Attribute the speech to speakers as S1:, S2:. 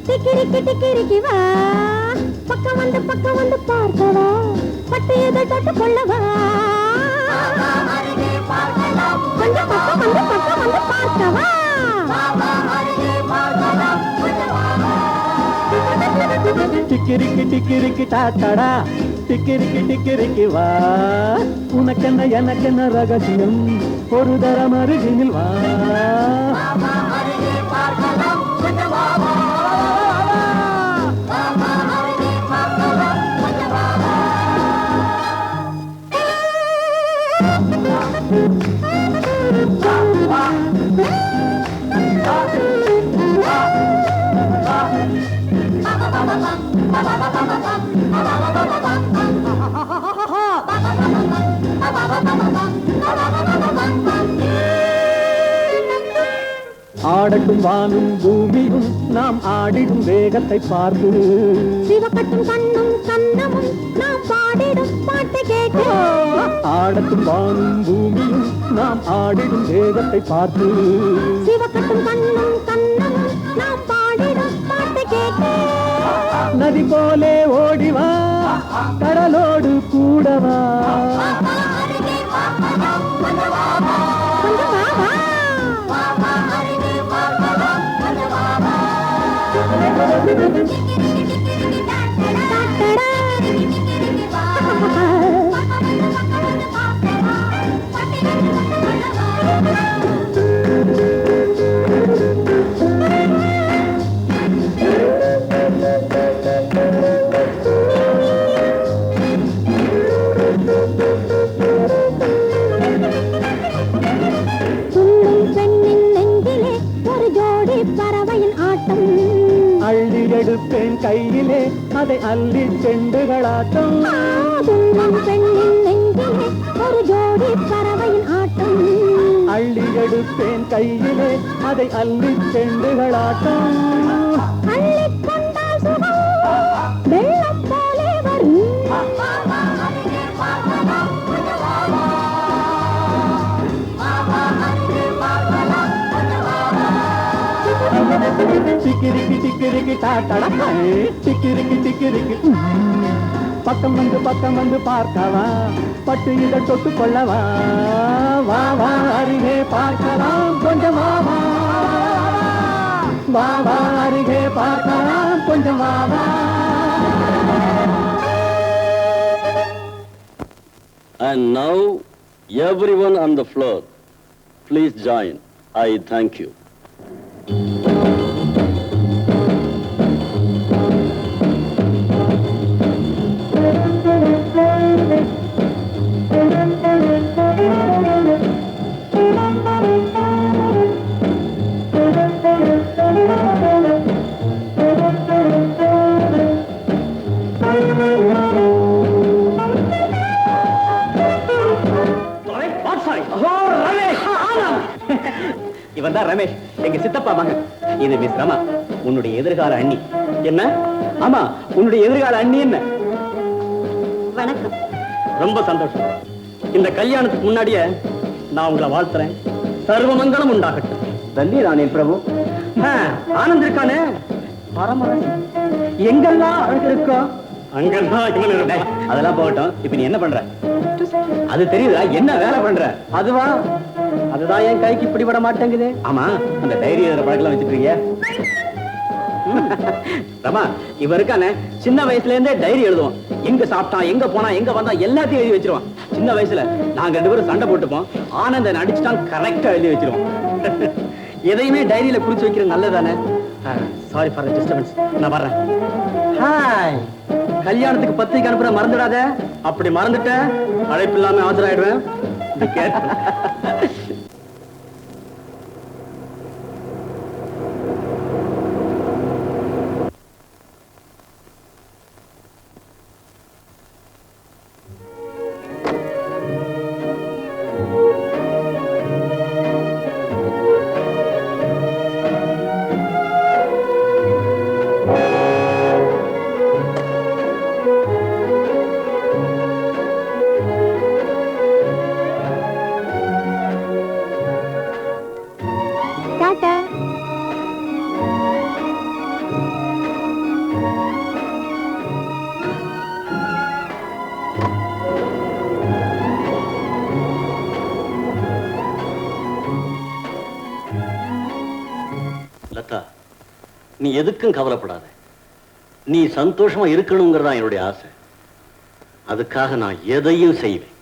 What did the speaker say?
S1: டிக்கிரிக்கி டிக்கிரிக்கி வா, பக்கம் வந்து பார்க்கவா, பட்டு எதை தொட்டு கொள்ளவா, கொஞ்சம் பக்கம் வந்து பார்க்கவா.
S2: டிக்கிரிக்கி டிக்கிரிக்கி டாட்டடா, டிக்கிரிக்கி டிக்கிரிக்கி வா, உனக்கென்ன எனக்கென்ன ரகசியம், ஒரு தரம் அருகினில் வா. ஆடட்டும் வானும் பூமியும் நாம் ஆடிடும் வேகத்தை பார்த்து,
S1: சிவக்கட்டும் கண்ணும் கண்ணமும் நாம் பாடிடும் பாட்டை கேட்டு.
S2: ஆடட்டும் வானும் பூமியும் நாம் ஆடிடும் வேகத்தை பார்த்து,
S1: சிவக்கட்டும் கண்ணும் கண்ணமும் நாம் பாடிடும் பாட்டை கேட்டு.
S2: நதி போலே ஓடிவா, கடலோடு கூடவா, அள்ளி எடுப்பேன் கையிலே அதை அள்ளி செண்டுகளாட்டம்.
S1: பெண்ணின் நெஞ்சிலே ஒரு ஜோடி பறவையின் ஆட்டம்.
S2: அள்ளி எடுப்பேன் கையிலே அதை அள்ளி செண்டுகளாட்டம்.
S1: அள்ளிக் கொண்டால் சுகம் வெள்ளம் போலே வரும்.
S2: டிக்கிரிக்கி டிக்கிரிக்கி டாட்டடா, டிக்கிரிக்கி டிக்கிரிக்கி பக்கம் வந்து பார்க்கவா, பட்டு இதை தொட்டு கொள்ளவா, வா வா அருகே பார்க்கலாம் கொஞ்சம் வா வா, வா வா அருகே பார்க்கலாம் கொஞ்சம் வா வா.
S3: And now everyone on the floor, please join. I thank you.
S2: இவன் தான் ரமேஷ், எங்க சித்தப்பா மகன். இது மிஸ் ரமா, உன்னுடைய எதிர்கால அண்ணி. என்ன? ஆமா, உன்னுடைய எதிர்கால அண்ணி. என்ன?
S1: வணக்கம்.
S2: ரொம்ப சந்தோஷம். இந்த கல்யாணத்துக்கு முன்னாடியே நான் உங்களை வாழ்த்துறேன். சர்வமங்கலம் உண்டாகட்டும். தள்ளி ராணே பிரபு. ஆனந்த் இருக்கானே, பரமரன். எங்கெல்லாம் அழகு இருக்கோ அங்கெல்லாம் இவன் இருப்பேன். அதெல்லாம் போகட்டும். இப்ப நீ என்ன பண்ற? அது தெரியுதா? என்ன வேலை பண்ற? அதுவா? அதுதான் என் கைக்கு பிடிபட மாட்டேங்குது. ஆமா, அந்த டைரி எழுதுற பழக்கம் வச்சுக்கிறீங்க. ரமா, இவ இருக்கானே, சின்ன வயசுல இருந்தே டைரி எழுதுவோம். எங்க சாப்பிட்டான், எங்க போனா, எங்க வந்தா எல்லாத்தையும் எழுதி வச்சிருவான். சின்ன வயசுல நாங்க 2 பேரும் சண்டை போட்டுப்போம். ஆனந்த அடிச்சுட்டான், கரெக்டா எழுதி வச்சிருவோம். எதையுமே டைரியில குறிச்சு வைக்கிறது நல்லதானே? Sorry for disturbance. நான் வர்றேன். ஹாய். கல்யாணத்துக்கு பத்திரிக்கை அனுப்புற மறந்துடாத. அப்படி மறந்துட்ட அழைப்பு இல்லாம ஆஜராயிடுவேன்.
S3: லதா, நீ எதுக்கும் கவலைப்படாத. நீ சந்தோஷமா இருக்கணுங்கிறதா என்னுடைய ஆசை. அதுக்காக நான் எதையும் செய்வேன்.